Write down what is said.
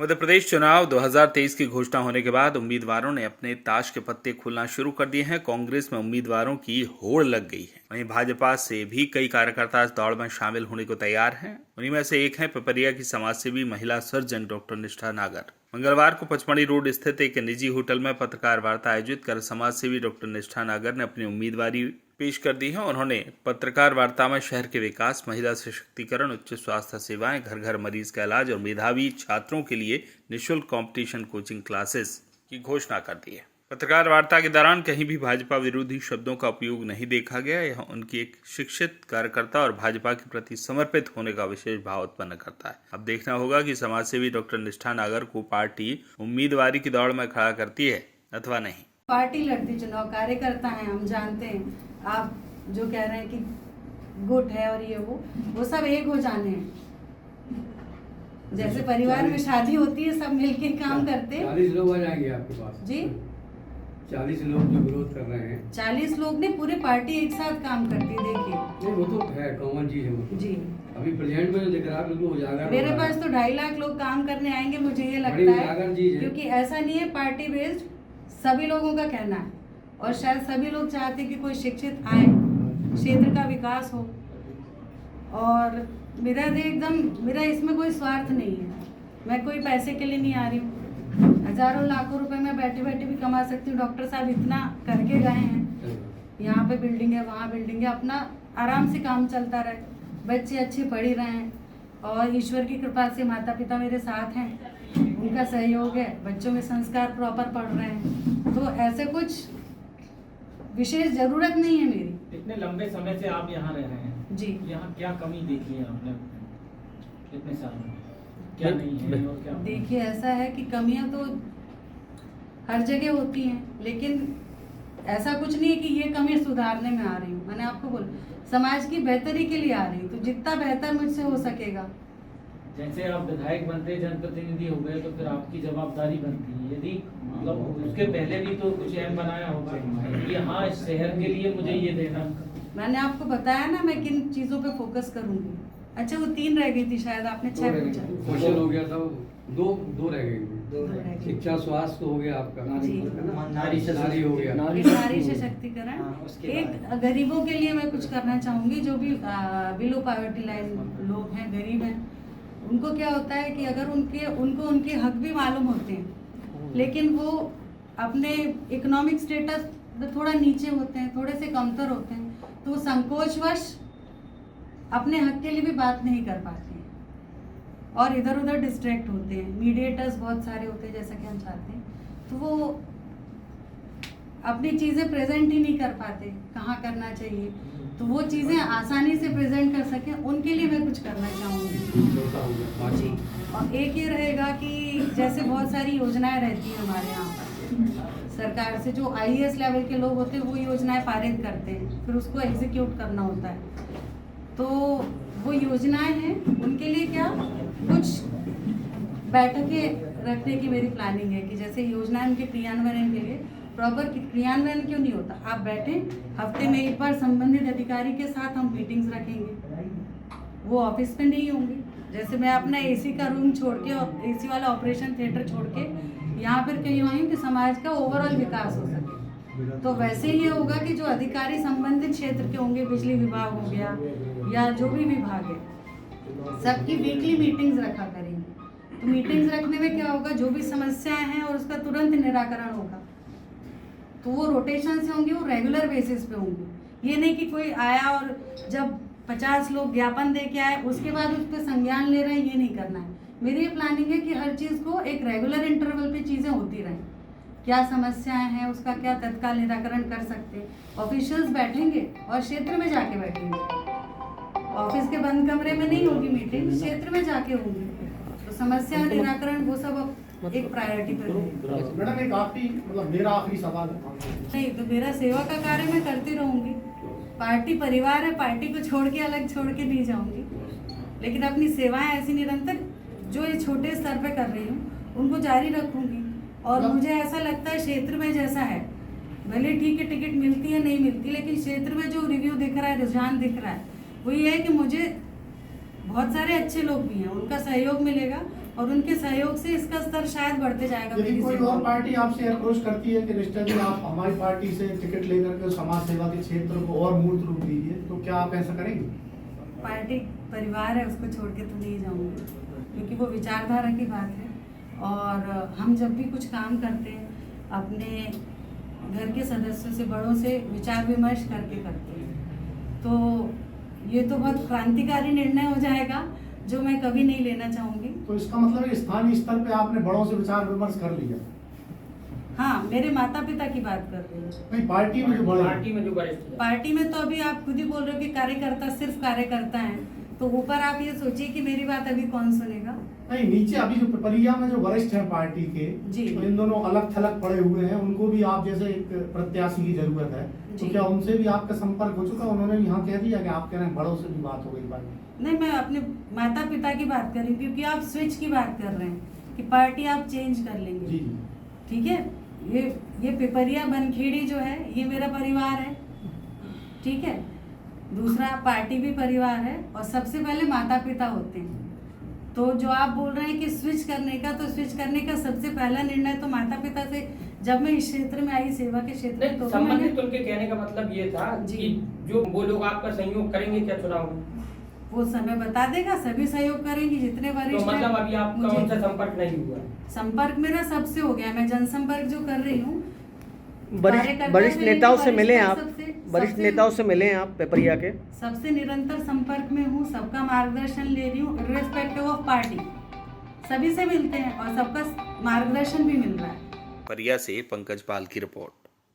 मध्य प्रदेश चुनाव 2023 की घोषणा होने के बाद उम्मीदवारों ने अपने ताश के पत्ते खोलना शुरू कर दिए हैं। कांग्रेस में उम्मीदवारों की होड़ लग गई है। वहीं भाजपा से भी कई कार्यकर्ता इस दौड़ में शामिल होने को तैयार हैं। उन्हीं में से एक है पिपरिया की समाजसेवी महिला सर्जन डॉक्टर निष्ठा नागर। मंगलवार को पचमढ़ी रोड स्थित एक निजी होटल में पत्रकार वार्ता आयोजित कर समाजसेवी डॉक्टर निष्ठा नागर ने अपनी उम्मीदवारी पेश कर दी है। उन्होंने पत्रकार वार्ता में शहर के विकास, महिला सशक्तिकरण, उच्च स्वास्थ्य सेवाएं, घर घर मरीज का इलाज और मेधावी छात्रों के लिए निःशुल्क कंपटीशन कोचिंग क्लासेस की घोषणा कर दी है। पत्रकार वार्ता के दौरान कहीं भी भाजपा विरोधी शब्दों का उपयोग नहीं देखा गया। यह उनकी एक शिक्षित कार्यकर्ता और भाजपा के प्रति समर्पित होने का विशेष भाव उत्पन्न करता है। अब देखना होगा कि समाजसेवी डॉक्टर निष्ठा नागर को पार्टी उम्मीदवारी की दौड़ में खड़ा करती है अथवा नहीं। पार्टी लड़ती चुनाव, कार्यकर्ता हैं, हम जानते हैं। आप जो कह रहे हैं कि गुट है और ये वो सब एक हो जाने हैं। जैसे परिवार में शादी होती है, सब मिलके काम करते हैं। 40 लोग आ जाएंगे आपके पास जी। 40 लोग जो विरोध कर रहे हैं, 40 लोग ने पूरे पार्टी एक साथ काम करती है। देखिए नहीं वो तो है कॉमन चीज है वो तो। जी। अभी प्रेजेंट में जो दिख रहा है बिल्कुल उजागर। मेरे पास तो 2.5 लाख लोग काम करने आएंगे, मुझे ये लगता है, क्योंकि ऐसा नहीं है। पार्टी बेस्ड सभी लोगों का कहना है और शायद सभी लोग चाहते हैं कि कोई शिक्षित आए, क्षेत्र का विकास हो। और मेरा इसमें कोई स्वार्थ नहीं है। मैं कोई पैसे के लिए नहीं आ रही हूँ। हजारों लाखों रुपए मैं बैठे बैठे भी कमा सकती हूँ। डॉक्टर साहब इतना करके गए हैं, यहाँ पे बिल्डिंग है, वहाँ बिल्डिंग है, अपना आराम से काम चलता रहे, बच्चे अच्छे पढ़ ही रहे हैं और ईश्वर की कृपा से माता पिता मेरे साथ हैं, उनका सहयोग है, बच्चों में संस्कार प्रॉपर पढ़ रहे हैं। तो ऐसे कुछ विशेष जरूरत नहीं है मेरी। इतने लंबे समय से आप यहाँ रह रहे हैं जी, यहाँ क्या कमी देखी है आपने इतने साल में? क्या नहीं है और क्या? देखिए ऐसा है कि कमियां तो हर जगह होती हैं, लेकिन ऐसा कुछ नहीं है कि ये कमी सुधारने में आ रही हूँ। मैंने आपको बोला समाज की बेहतरी के लिए आ रही हूँ, तो जितना बेहतर मुझसे हो सकेगा। जैसे आप विधायक बनते, जनप्रतिनिधि हो गए, तो फिर आपकी जवाबदारी बनती है। यदि मतलब उसके पहले भी तो कुछ एम बनाया होगा कि हाँ इस शहर के लिए मुझे ये देना। मैंने आपको बताया ना मैं किन चीजों पे फोकस करूंगी। अच्छा वो 3 रह गई थी शायद, आपने 6 पूछा। क्वेश्चन हो गया था, दो रह गई। शिक्षा, स्वास्थ्य हो गया आपका, नारी हो गया, नारी सशक्तिकरण। एक गरीबों के लिए मैं कुछ करना चाहूंगी, जो भी बिलो पॉवर्टी लाइन लोग हैं, गरीब हैं। उनको क्या होता है कि अगर उनको उनके हक भी मालूम होते हैं, लेकिन वो अपने इकोनॉमिक स्टेटस थोड़ा नीचे होते हैं, थोड़े से कमतर होते हैं, तो वो संकोचवश अपने हक के लिए भी बात नहीं कर पाते हैं और इधर उधर डिस्ट्रैक्ट होते हैं। मीडिएटर्स बहुत सारे होते हैं, जैसा कि हम चाहते हैं, तो वो अपनी चीज़ें प्रेजेंट ही नहीं कर पाते कहाँ करना चाहिए। तो वो चीज़ें आसानी से प्रेजेंट कर सकें, उनके लिए मैं कुछ करना चाहूँगी जी। और एक ये रहेगा कि जैसे बहुत सारी योजनाएं रहती हैं हमारे यहाँ सरकार से, जो IAS लेवल के लोग होते हैं वो योजनाएं पारित करते हैं, फिर उसको एग्जीक्यूट करना होता है। तो वो योजनाएं हैं, उनके लिए क्या कुछ बैठकें रखने की मेरी प्लानिंग है कि जैसे योजनाएं उनके क्रियान्वयन के लिए प्रॉपर क्रियान्वयन क्यों नहीं होता, आप बैठें, हफ्ते में एक बार संबंधित अधिकारी के साथ हम मीटिंग्स रखेंगे। वो ऑफिस में नहीं होंगी। जैसे मैं अपना AC का रूम छोड़ के और AC वाला ऑपरेशन थिएटर छोड़ के यहाँ पर कहीं आई हूँ कि समाज का ओवरऑल विकास हो सके, तो वैसे ही होगा कि जो अधिकारी संबंधित क्षेत्र के होंगे, बिजली विभाग हो गया या जो भी विभाग है, सबकी वीकली मीटिंग्स रखा करेंगे। तो मीटिंग्स रखने में क्या होगा, जो भी समस्याएं हैं और उसका तुरंत निराकरण होगा, तो वो रोटेशन से होंगे, वो रेगुलर बेसिस पे होंगे। ये नहीं कि कोई आया और जब 50 लोग ज्ञापन दे के आए उसके बाद उस पर संज्ञान ले रहे हैं, ये नहीं करना है। मेरी ये प्लानिंग है कि हर चीज़ को एक रेगुलर इंटरवल पे चीज़ें होती रहें। क्या समस्याएं हैं उसका क्या तत्काल निराकरण कर सकते हैं, ऑफिशियल्स बैठेंगे और क्षेत्र में जाके बैठेंगे। ऑफिस के बंद कमरे में नहीं होगी मीटिंग, क्षेत्र में जाके होगी। तो समस्या निराकरण वो सब एक प्रायोरिटी पर है। मैडम एक मेरा आखिरी सवाल है। नहीं तो मेरा सेवा का कार्य मैं करती रहूंगी। पार्टी परिवार है, पार्टी को छोड़ के अलग छोड़ के नहीं जाऊंगी, लेकिन अपनी सेवाएं ऐसी निरंतर जो ये छोटे स्तर पे कर रही हूँ उनको जारी रखूंगी। और मुझे ऐसा लगता है क्षेत्र में जैसा है, भले ठीक है टिकट मिलती है नहीं मिलती, लेकिन क्षेत्र में जो रिव्यू दिख रहा है, रुझान दिख रहा है, वो ये है कि मुझे बहुत सारे अच्छे लोग भी हैं, उनका सहयोग मिलेगा और उनके सहयोग से इसका स्तर शायद बढ़ते जाएगा। यदि मेरी कोई सेवा और में। पार्टी आपसे अप्रोच करती है कि निष्ठा जी आप हमारी पार्टी से टिकट लेकर के समाज सेवा के क्षेत्र को और मूर्त रूप दीजिए, तो क्या आप ऐसा करेंगे? पार्टी परिवार है, उसको छोड़ के तो नहीं जाऊंगी, क्योंकि वो विचारधारा की बात है। और हम जब भी कुछ काम करते हैं अपने घर के सदस्यों से, बड़ों से विचार विमर्श करके करते हैं, तो ये तो बहुत क्रांतिकारी निर्णय हो जाएगा जो मैं कभी नहीं लेना चाहूँगी। तो इसका मतलब है स्थानीय स्तर पे आपने बड़ों से विचार विमर्श कर लिया? हाँ, मेरे माता पिता की बात कर रही हूँ। नहीं, पार्टी में जो बड़े हैं। पार्टी में जो वरिष्ठ हैं। पार्टी में तो अभी आप खुद ही बोल रहे हो कि कार्यकर्ता सिर्फ कार्यकर्ता हैं, तो ऊपर आप ये सोचिए कि मेरी बात अभी कौन सुनेगा। नहीं, नीचे अभी जो पिपरिया में जो वरिष्ठ हैं पार्टी के, जी। तो इन दोनों अलग थलग पड़े हुए हैं, उनको भी आप जैसे एक प्रत्याशी की जरूरत है, तो जी। क्या उनसे भी आपका संपर्क हो चुका? उन्होंने भी यहाँ कह दिया कि आप कह रहे हैं बड़ों से भी बात हो गई पार्टी? नहीं, मैं अपने माता पिता की बात कर रही हूँ, क्योंकि आप स्विच की बात कर रहे हैं कि पार्टी आप चेंज कर लेंगे। जी जी। ठीक है, ये पिपरिया बनखेड़ी जो है ये मेरा परिवार है, ठीक है। दूसरा पार्टी भी परिवार है और सबसे पहले माता पिता होते हैं। तो जो आप बोल रहे हैं कि स्विच करने का, तो स्विच करने का सबसे पहला निर्णय तो माता पिता से, जब मैं इस क्षेत्र में आई, सेवा के क्षेत्र में, तो संबंधित उनके कहने का मतलब ये था जी। कि जो वो लोग आपका सहयोग करेंगे क्या चुनाव में? वो समय बता देगा, सभी सहयोग करेंगे जितने तो वरिष्ठ मतलब हैं। अभी आपका मुझे- उनसे संपर्क नहीं हुआ? संपर्क मेरा सबसे हो गया, मैं जनसंपर्क जो कर रही हूँ। वरिष्ठ कार्यकर्ता वरिष्ठ से नेताओं से लेकर मिले वरिष्ठ आप? सबसे- वरिष्ठ सबसे- नेताओं से मिले हैं आप पिपरिया के? सबसे निरंतर संपर्क में हूँ, सबका मार्गदर्शन ले रही हूँ, इर्रेस्पेक्टिव ऑफ पार्टी। सभी से मिलते हैं और सबका मार्गदर्शन भी मिल रहा है। परिया से पंकज पाल की रिपोर्ट।